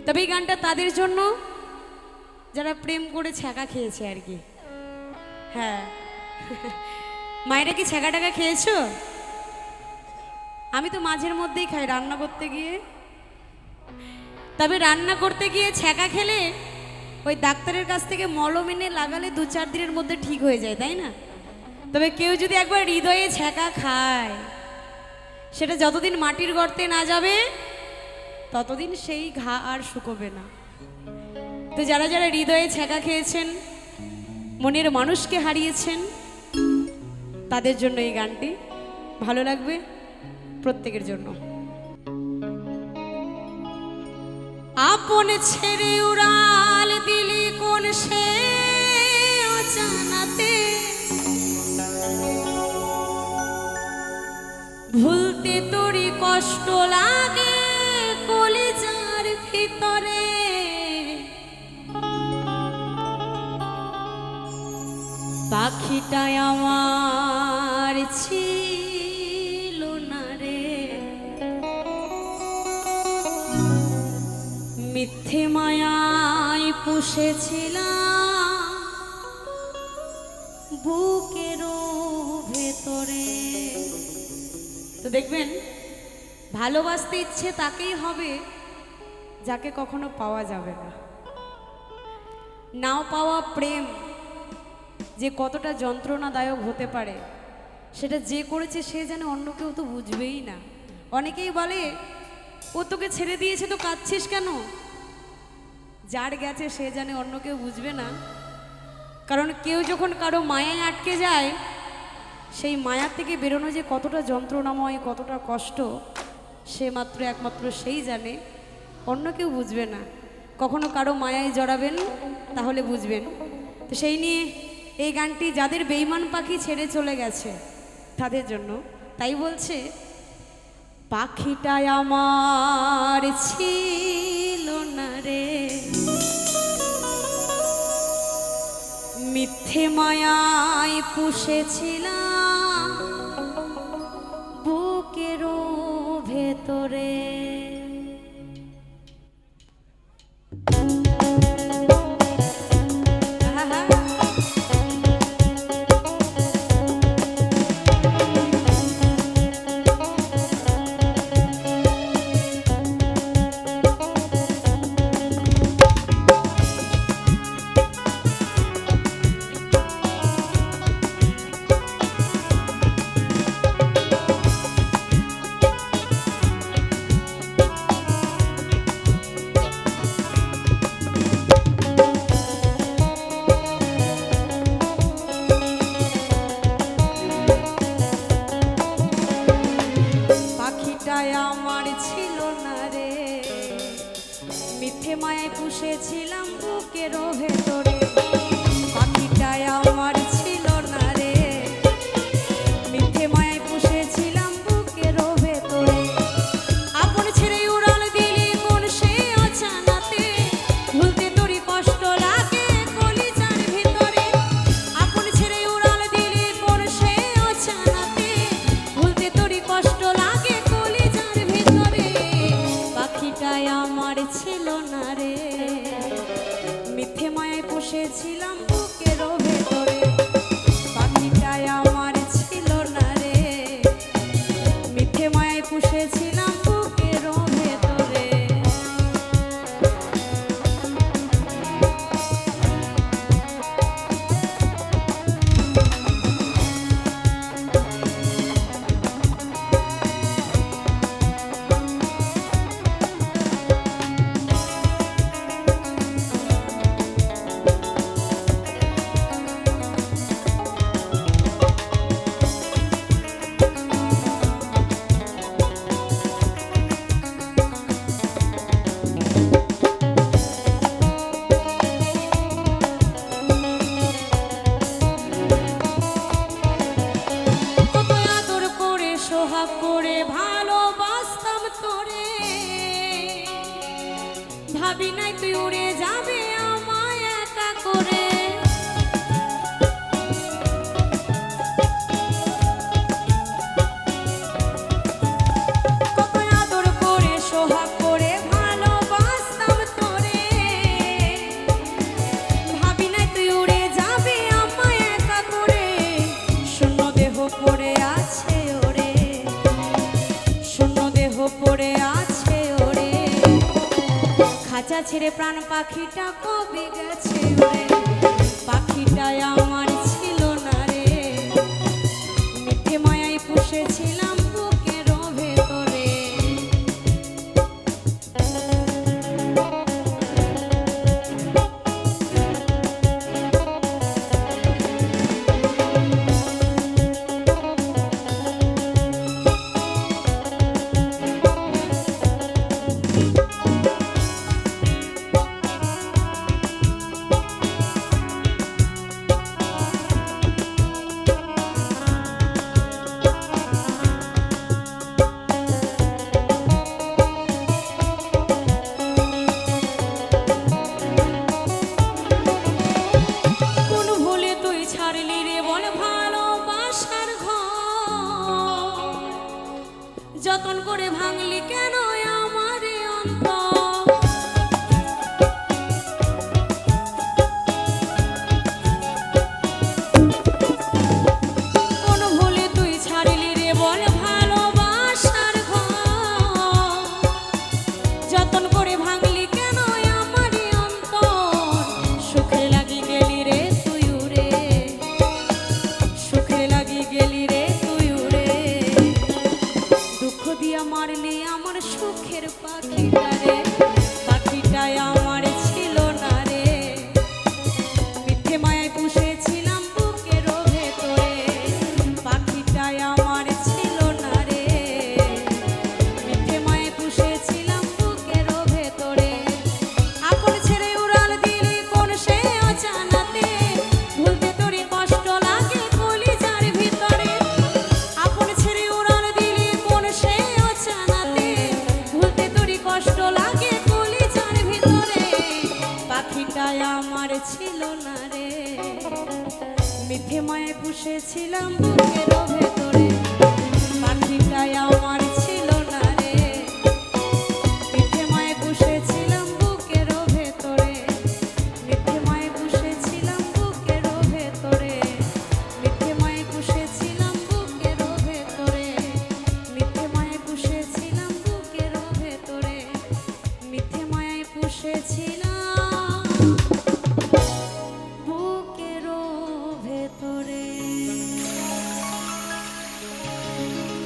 তবে এই গানটা তাদের জন্য যারা প্রেম করে ছ্যাঁকা খেয়েছে আর কি। হ্যাঁ, মায়েরা কি ছ্যাঁকা টাকা খেয়েছো? আমি তো মাঝের মধ্যেই খাই রান্না করতে গিয়ে। তবে রান্না করতে গিয়ে ছ্যাঁকা খেলে ওই ডাক্তারের কাছ থেকে মলম এনে লাগালে 2-4 দিনের মধ্যে ঠিক হয়ে যায়, তাই না? তবে কেউ যদি একবার হৃদয়ে ছ্যাঁকা খায়, সেটা যতদিন মাটির গর্তে না যাবে ততদিন সেই ঘা আর শুকোবে না। তো যারা যারা হৃদয়ে ছ্যাঁকা খেয়েছেন, মনের মানুষকে হারিয়েছেন, তাদের জন্য এই গানটি ভালো লাগবে প্রত্যেকের জন্য। আপন ছেড়ে উড়াল দিলি কোন সে অজানাতে, ভুলতে তোরই কষ্ট লাগে কলিজার ভিতরে। পাখিটাই আমার ছিল না রে, মিথ্যে মায়ায় পুষেছিলাম বুকেরও ভেতরে। তো দেখবেন, ভালোবাসতে ইচ্ছে তাকেই হবে যাকে কখনো পাওয়া যাবে না। নাও পাওয়া প্রেম যে কতটা যন্ত্রণাদায়ক হতে পারে, সেটা যে করেছে সে জানে, অন্য কেউ তো বুঝবেই না। অনেকেই বলে, ও তোকে ছেড়ে দিয়েছে তো কাঁদছিস কেন? যার গেছে সে জানে, অন্য কেউ বুঝবে না। কারণ কেউ যখন কারো মায়ায় আটকে যায়, সেই মায়া থেকে বেরোনো যে কতটা যন্ত্রণাময়, কতটা কষ্ট, সে মাত্র একমাত্র সেই জানে, অন্য কেউ বুঝবে না। কখনো কারো মায়ায় জড়াবেন, তাহলে বুঝবেন। তো সেই নিয়ে এই গানটি যাদের বেঈমান পাখি ছেড়ে চলে গেছে তাদের জন্য। তাই বলছে, পাখিটাই আমার ছিল না রে, মিথ্যে মায়ায় পুষেছিলাম বুকেরও ভেতরে। আমার ছিল না রে, মিথ্যে মায়ায় পুষেছিলাম বুকেরও ভেতরে। পাখিটাই আমার ছিল না রে, মিথ্যে মায়ায় পুষেছিলাম বুকেরও ভেতরে। আপন ছেড়ে উড়াল দিলি কোন সে অজানাতে, ভুলতে তোরই কষ্ট লাগে কলিজার ভিতরে। আপন ছেড়ে উড়াল দিলি কোন সে অজানাতে, ভুলতে তোরই কষ্ট লাগে কলিজার ভিতরে। পাখিটাই আমার ছিল না রে, মিথ্যে মায়ায় পুষেছিলাম বুকেরও ভেতরে। পাখিটাই আমার ছিল না রে, মিথ্যে মায়ায় পুষেছিলাম বুকেরও ভেতরে। ভাবি নাই তুই উড়ে যাবে আমায় একা করে। কত আদর করে সোহাগ করে ভালোবাসতাম খাঁচা ছেড়ে প্রাণ পাখিটা কবে গেছে উড়ে, পাখিটাই আমার ছিল না রে, মিথ্যে মায়ায় পুষেছিলাম বুকের ভেতরে। যতন করে ভাঙলি কেন আমার অন্তর, কোন ভুলে তুই ছাড়লি রে বল ভালোবাসার ঘর, যতন করে ভাঙলি কেন আমার অন্তর, সুখে লাগি গেলি রে তুই উড়ে, সুখে লাগি গেলি রে তুই উড়ে, দুঃখ দিয়া মারলি আমার সুখের পাখিটা রে, পাখিটাই আমার ছিল না রে, মিথ্যে মায়ায় পুষেছিলাম বুকের ভেতরে, পাখিটাই আমার ছিল না রে, মিথ্যে মায়ায় পুষেছিলাম বুকের ভেতরে। আপন ছেড়ে উড়াল দিলি কোন সে অজানাতে, ভুলতে তোরে কষ্ট লাগে কলিজার ভিতরে, আপন ছেড়ে উড়াল দিলি কোন সে অজানাতে, ভুলতে তোরে কষ্ট লাগে কলিজার ভিতরে, পাখিটাই আমার ছিল না রে, মিথ্যে মায়ায় পুষেছিলাম বুকের ভেতরে, পাখিটাই আমার